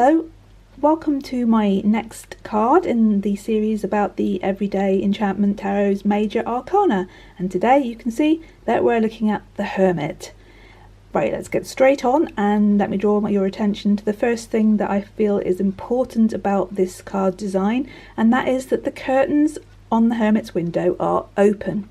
Hello, welcome to my next card in the series about the Everyday Enchantment Tarot's Major Arcana, and today you can see that we're looking at the Hermit. Right, let's get straight on and let me draw your attention to the first thing that I feel is important about this card design, and that is that the curtains on the Hermit's window are open.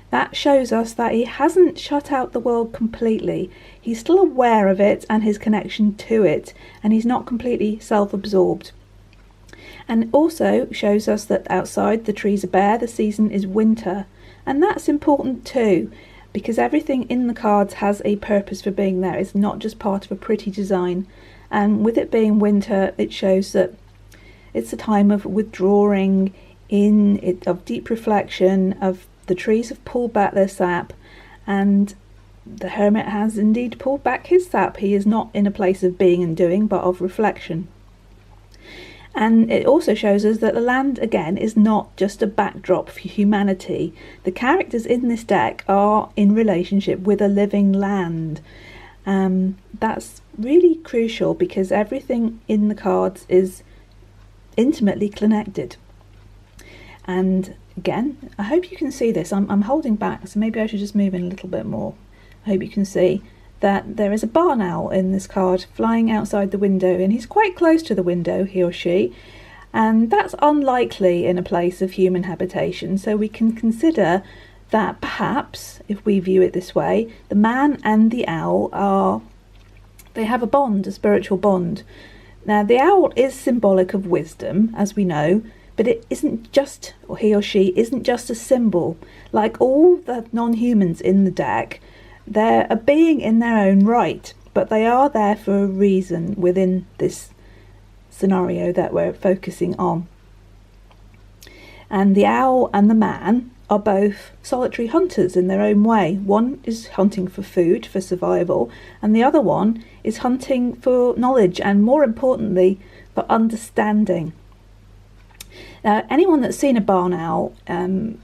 That shows us that he hasn't shut out the world completely. He's still aware of it and his connection to it, and he's not completely self-absorbed. And it also shows us that outside the trees are bare, the season is winter, and that's important too, because everything in the cards has a purpose for being there. It's not just part of a pretty design, and with it being winter, it shows that it's a time of withdrawing of deep reflection, of the trees have pulled back their sap, and the Hermit has indeed pulled back his sap. He is not in a place of being and doing, but of reflection. And it also shows us that the land, again, is not just a backdrop for humanity. The characters in this deck are in relationship with a living land. That's really crucial because everything in the cards is intimately connected. And again, I hope you can see this. I'm holding back, so maybe I should just move in a little bit more. I hope you can see that there is a barn owl in this card flying outside the window, and he's quite close to the window, he or she, and that's unlikely in a place of human habitation. So we can consider that perhaps, if we view it this way, the man and the owl they have a bond, a spiritual bond. Now the owl is symbolic of wisdom, as we know, but it isn't just, or he or she isn't just a symbol. Like all the non-humans in the deck, they're a being in their own right, but they are there for a reason within this scenario that we're focusing on. And the owl and the man are both solitary hunters in their own way. One is hunting for food, for survival, and the other one is hunting for knowledge and, more importantly, for understanding. Anyone that's seen a barn owl,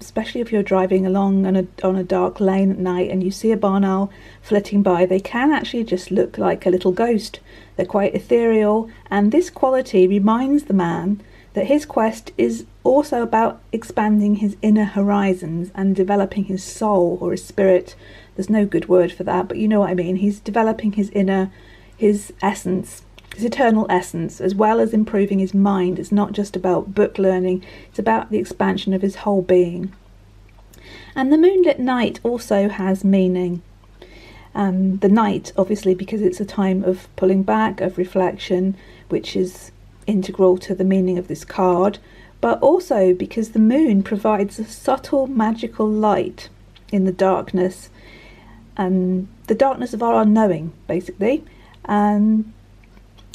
especially if you're driving along on a dark lane at night and you see a barn owl flitting by, they can actually just look like a little ghost. They're quite ethereal, and this quality reminds the man that his quest is also about expanding his inner horizons and developing his soul or his spirit. There's no good word for that, but you know what I mean. He's developing his essence, his eternal essence, as well as improving his mind. It's not just about book learning, it's about the expansion of his whole being. And the moonlit night also has meaning. The night, obviously, because it's a time of pulling back, of reflection, which is integral to the meaning of this card, but also because the moon provides a subtle magical light in the darkness, and the darkness of our unknowing, basically. And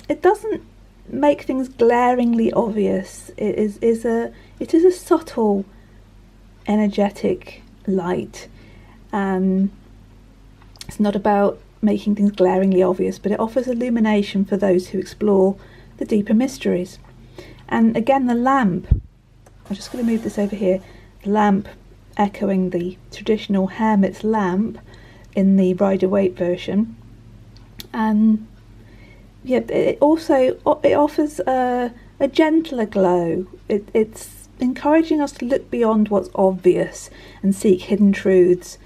it doesn't make things glaringly obvious. It is a subtle, energetic light, and it's not about making things glaringly obvious, but it offers illumination for those who explore the deeper mysteries. And again, the lamp, I'm just going to move this over here, the lamp echoing the traditional Hermit's lamp in the Rider-Waite version. And yeah, it offers a gentler glow. It's encouraging us to look beyond what's obvious and seek hidden truths.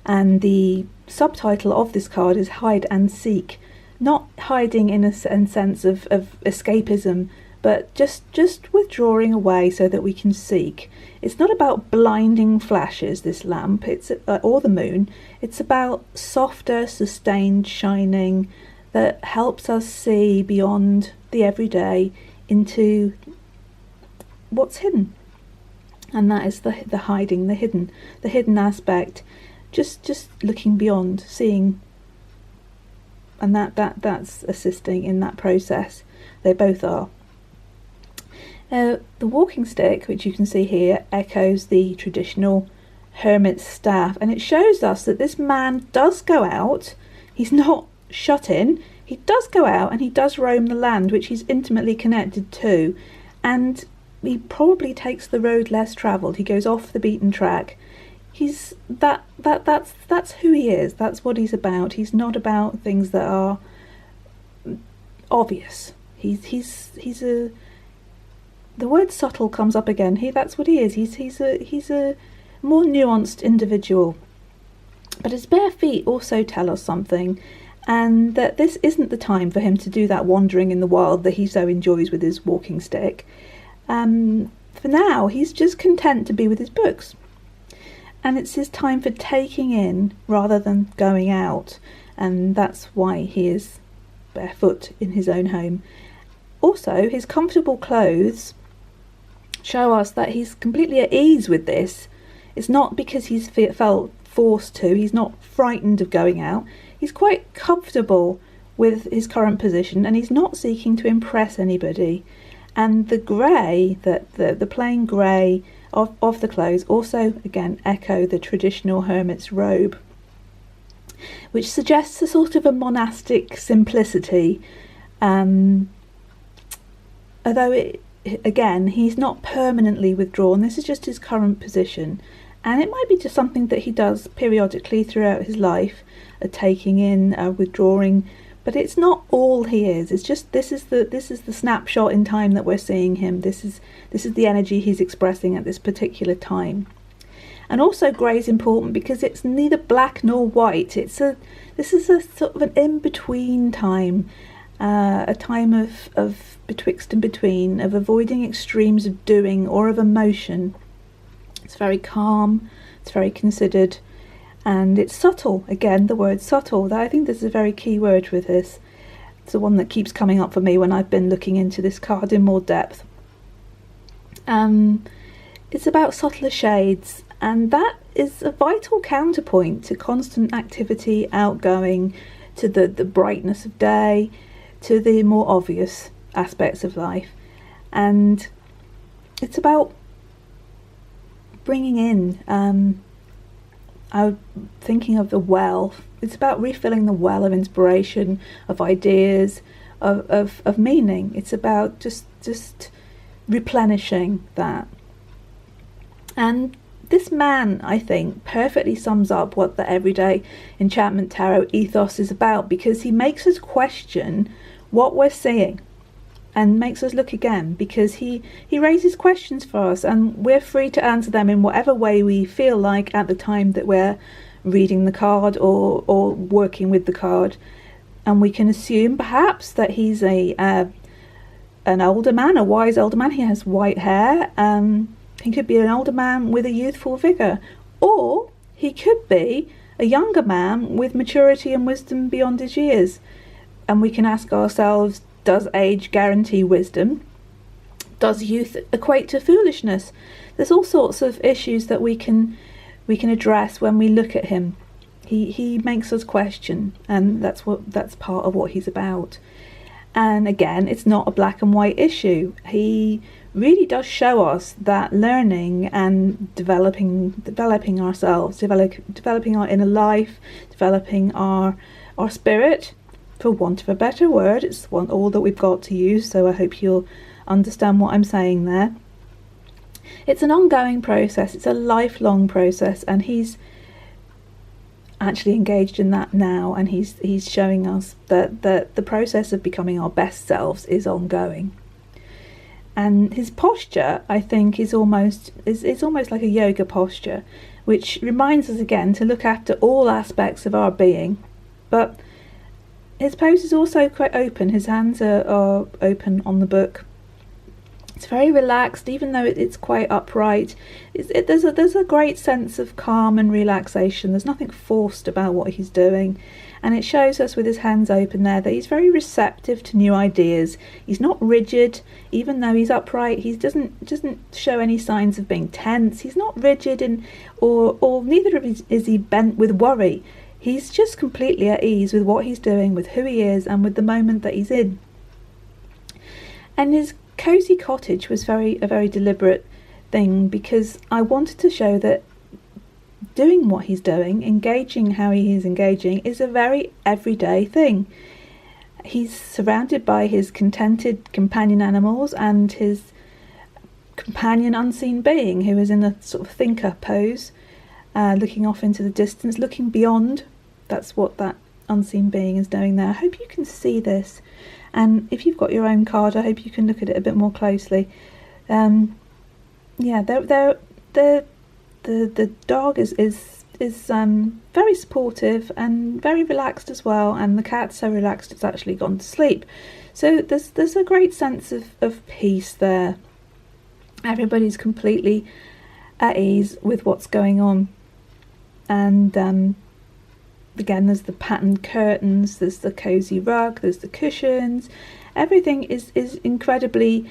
And the subtitle of this card is Hide and Seek. Not hiding in a sense of escapism, but just withdrawing away so that we can seek. It's not about blinding flashes, this lamp, or the moon. It's about softer, sustained shining that helps us see beyond the everyday into what's hidden. And that is the hiding, the hidden aspect. Just looking beyond, seeing, and that's assisting in that process. They both are. The walking stick, which you can see here, echoes the traditional hermit's staff, and it shows us that this man does go out. He's not shut in. He does go out and he does roam the land, which he's intimately connected to, and he probably takes the road less travelled. He goes off the beaten track. That's who he is. That's what he's about. He's not about things that are obvious. He's a the word subtle comes up again. That's what he is. He's a more nuanced individual. But his bare feet also tell us something, and that this isn't the time for him to do that wandering in the wild that he so enjoys with his walking stick. For now, he's just content to be with his books. And it's his time for taking in rather than going out. And that's why he is barefoot in his own home. Also, his comfortable clothes show us that he's completely at ease with this. It's not because he's felt forced to. He's not frightened of going out. He's quite comfortable with his current position, and he's not seeking to impress anybody. And the grey, the plain grey of the clothes also, again, echo the traditional hermit's robe, which suggests a sort of a monastic simplicity. Although, again, he's not permanently withdrawn. This is just his current position. And it might be just something that he does periodically throughout his life, taking in, withdrawing. But it's not all he is. It's just this is the snapshot in time that we're seeing him. This is the energy he's expressing at this particular time. And also, grey is important because it's neither black nor white. This is a sort of an in-between time, a time of betwixt and between, of avoiding extremes of doing or of emotion. It's very calm. It's very considered. And it's subtle. Again, the word subtle. I think this is a very key word with this. It's the one that keeps coming up for me when I've been looking into this card in more depth. It's about subtler shades, and that is a vital counterpoint to constant activity, outgoing, to the brightness of day, to the more obvious aspects of life. And it's about bringing in I'm thinking of the well. It's about refilling the well of inspiration, of ideas, of meaning. It's about just replenishing that. And this man, I think, perfectly sums up what the everyday Enchantment Tarot ethos is about, because he makes us question what we're seeing and makes us look again, because he raises questions for us, and we're free to answer them in whatever way we feel like at the time that we're reading the card or working with the card. And we can assume perhaps that he's an older man, a wise older man. He has white hair. He could be an older man with a youthful vigour, or he could be a younger man with maturity and wisdom beyond his years. And we can ask ourselves, does age guarantee wisdom? Does youth equate to foolishness? There's all sorts of issues that we can address when we look at him. He makes us question, and that's part of what he's about. And again, it's not a black and white issue. He really does show us that learning and developing ourselves, developing our inner life, developing our spirit, for want of a better word, it's all that we've got to use, so I hope you'll understand what I'm saying there. It's an ongoing process, it's a lifelong process, and he's actually engaged in that now, and he's showing us that the process of becoming our best selves is ongoing. And his posture, I think, is almost like a yoga posture, which reminds us again to look after all aspects of our being. But his pose is also quite open. His hands are open on the book. It's very relaxed, even though it's quite upright. There's a great sense of calm and relaxation. There's nothing forced about what he's doing. And it shows us with his hands open there that he's very receptive to new ideas. He's not rigid, even though he's upright. He doesn't show any signs of being tense. He's not rigid, or neither is he bent with worry. He's just completely at ease with what he's doing, with who he is, and with the moment that he's in. And his cosy cottage was a very deliberate thing, because I wanted to show that doing what he's doing, engaging how he is engaging, is a very everyday thing. He's surrounded by his contented companion animals and his companion unseen being, who is in a sort of thinker pose, looking off into the distance, looking beyond. That's what that unseen being is doing there. I hope you can see this, and if you've got your own card, I hope you can look at it a bit more closely. Yeah, the dog is very supportive and very relaxed as well, and the cat's so relaxed it's actually gone to sleep. So there's a great sense of peace there. Everybody's completely at ease with what's going on. And again, there's the patterned curtains, there's the cozy rug, there's the cushions. Everything is incredibly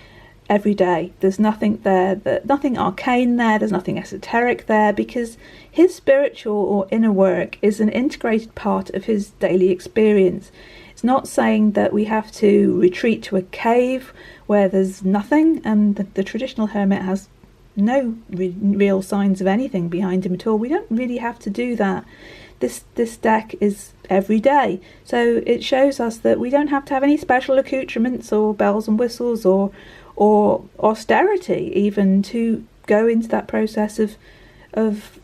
everyday. There's nothing there, nothing arcane there, there's nothing esoteric there, because his spiritual or inner work is an integrated part of his daily experience. It's not saying that we have to retreat to a cave where there's nothing, and the traditional hermit has no real signs of anything behind him at all. We don't really have to do that. This deck is every day, so it shows us that we don't have to have any special accoutrements or bells and whistles or austerity even to go into that process of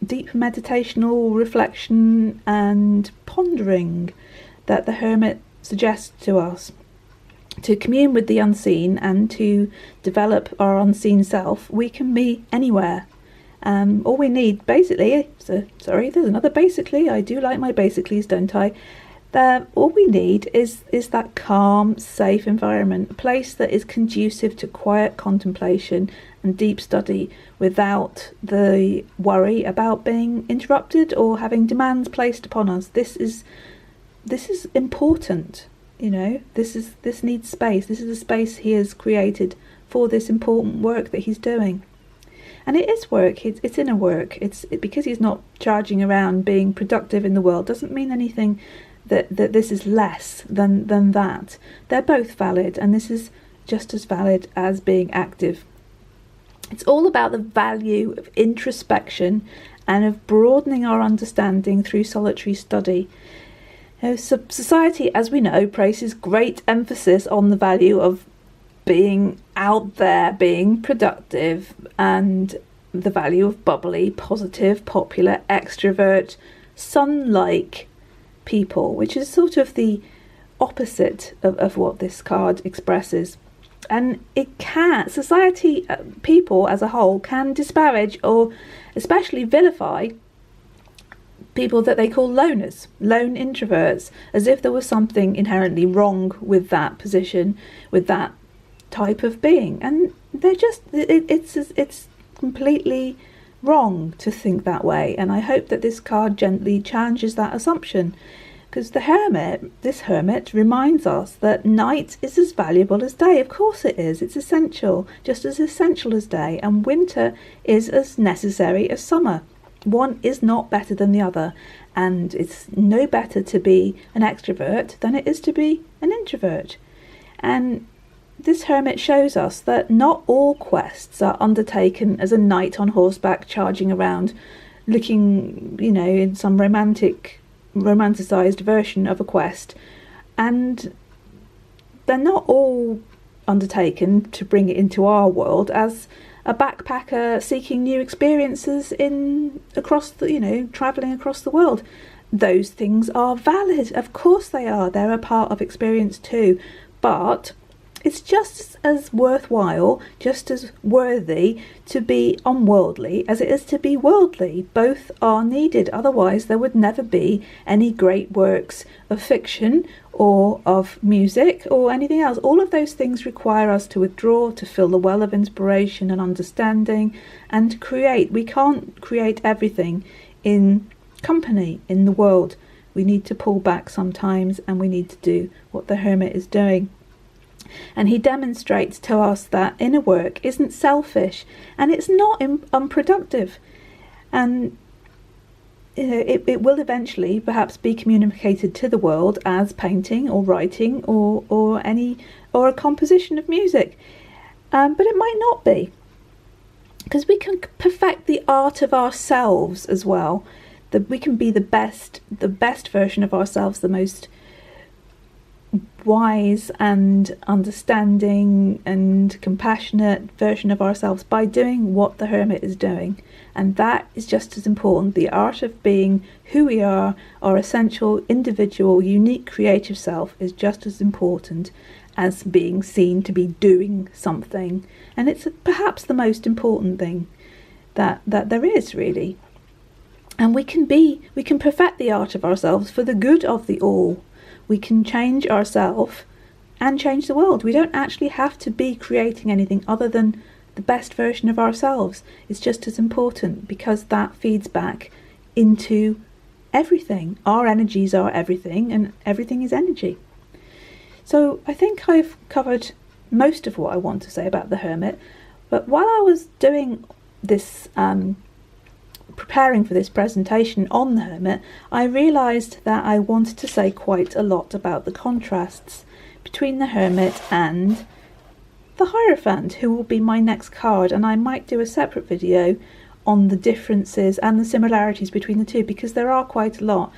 deep meditational reflection and pondering that the hermit suggests to us. To commune with the unseen and to develop our unseen self, we can be anywhere. All we need, basically, there's another basically, I do like my basicallys, don't I? All we need is that calm, safe environment, a place that is conducive to quiet contemplation and deep study without the worry about being interrupted or having demands placed upon us. This is important. This needs space. This is a space he has created for this important work that he's doing. And it is work, it's inner work. Because he's not charging around being productive in the world doesn't mean anything that this is less than that. They're both valid, and this is just as valid as being active. It's all about the value of introspection and of broadening our understanding through solitary study. Society, as we know, places great emphasis on the value of being out there, being productive, and the value of bubbly, positive, popular, extrovert, sun-like people, which is sort of the opposite of what this card expresses. And society, people as a whole, can disparage or especially vilify people that they call loners, lone introverts, as if there was something inherently wrong with that position, with that type of being. And they're just, it's completely wrong to think that way. And I hope that this card gently challenges that assumption, because this hermit reminds us that night is as valuable as day. Of course it is. It's essential, just as essential as day. And winter is as necessary as summer. One is not better than the other, and it's no better to be an extrovert than it is to be an introvert. And this hermit shows us that not all quests are undertaken as a knight on horseback charging around looking, in some romanticized version of a quest. And they're not all undertaken to bring it into our world as a backpacker seeking new experiences travelling across the world. Those things are valid. Of course they are. They're a part of experience too. But it's just as worthwhile, just as worthy to be unworldly as it is to be worldly. Both are needed. Otherwise there would never be any great works of fiction or of music or anything else. All of those things require us to withdraw, to fill the well of inspiration and understanding, and to create. We can't create everything in company in the world. We need to pull back sometimes, and we need to do what the hermit is doing. And he demonstrates to us that inner work isn't selfish, and it's not unproductive, and it will eventually perhaps be communicated to the world as painting or writing or a composition of music, but it might not be, because we can perfect the art of ourselves as well. That we can be the best version of ourselves, the most wise and understanding and compassionate version of ourselves by doing what the Hermit is doing. And that is just as important. The art of being who we are, our essential, individual, unique, creative self, is just as important as being seen to be doing something. And it's perhaps the most important thing that there is, really. And we can perfect the art of ourselves for the good of the all. We can change ourselves and change the world. We don't actually have to be creating anything other than the best version of ourselves. It's just as important, because that feeds back into everything. Our energies are everything, and everything is energy. So I think I've covered most of what I want to say about the Hermit. But while I was doing this, preparing for this presentation on the Hermit, I realised that I wanted to say quite a lot about the contrasts between the Hermit and the Hierophant, who will be my next card, and I might do a separate video on the differences and the similarities between the two, because there are quite a lot,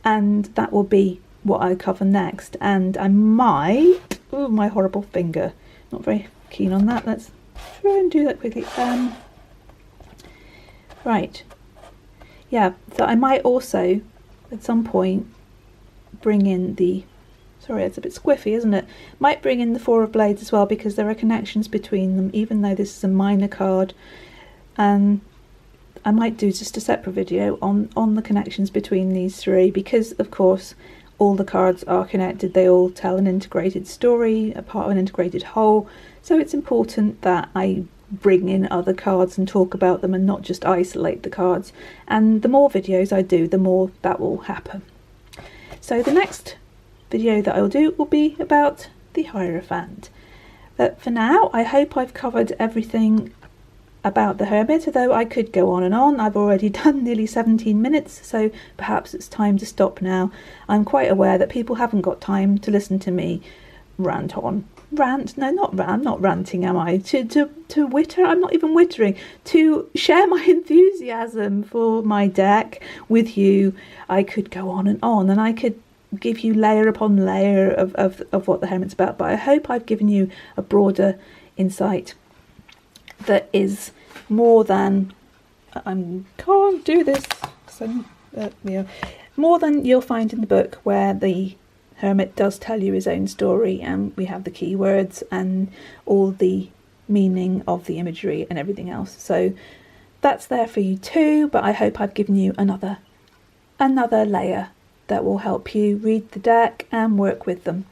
and that will be what I cover next. And I might, oh, my horrible finger, not very keen on that. Let's try and do that quickly. Right, yeah, so I might also at some point bring in the, sorry, it's a bit squiffy, isn't it? Might bring in the Four of Blades as well, because there are connections between them, even though this is a minor card. And I might do just a separate video on the connections between these three, because of course all the cards are connected. They all tell an integrated story, a part of an integrated whole. So it's important that I bring in other cards and talk about them, and not just isolate the cards. And the more videos I do, the more that will happen. So the next video that I'll do will be about the Hierophant. But for now, I hope I've covered everything about the Hermit, although I could go on and on. I've already done nearly 17 minutes, so perhaps it's time to stop now. I'm quite aware that people haven't got time to listen to me rant on. Rant? No, not rant. I'm not ranting, am I? To witter? I'm not even wittering. To share my enthusiasm for my deck with you. I could go on, and I could give you layer upon layer of what the Hermit's about, but I hope I've given you a broader insight that is more than, I can't do this, so, more than you'll find in the book, where the Hermit does tell you his own story, and we have the keywords and all the meaning of the imagery and everything else. So that's there for you too, but I hope I've given you another layer that will help you read the deck and work with them.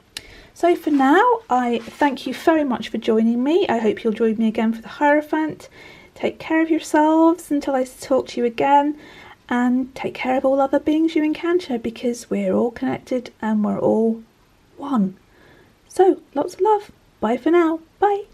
So for now, I thank you very much for joining me. I hope you'll join me again for the Hierophant. Take care of yourselves until I talk to you again, and take care of all other beings you encounter, because we're all connected and we're all one. So lots of love. Bye for now. Bye.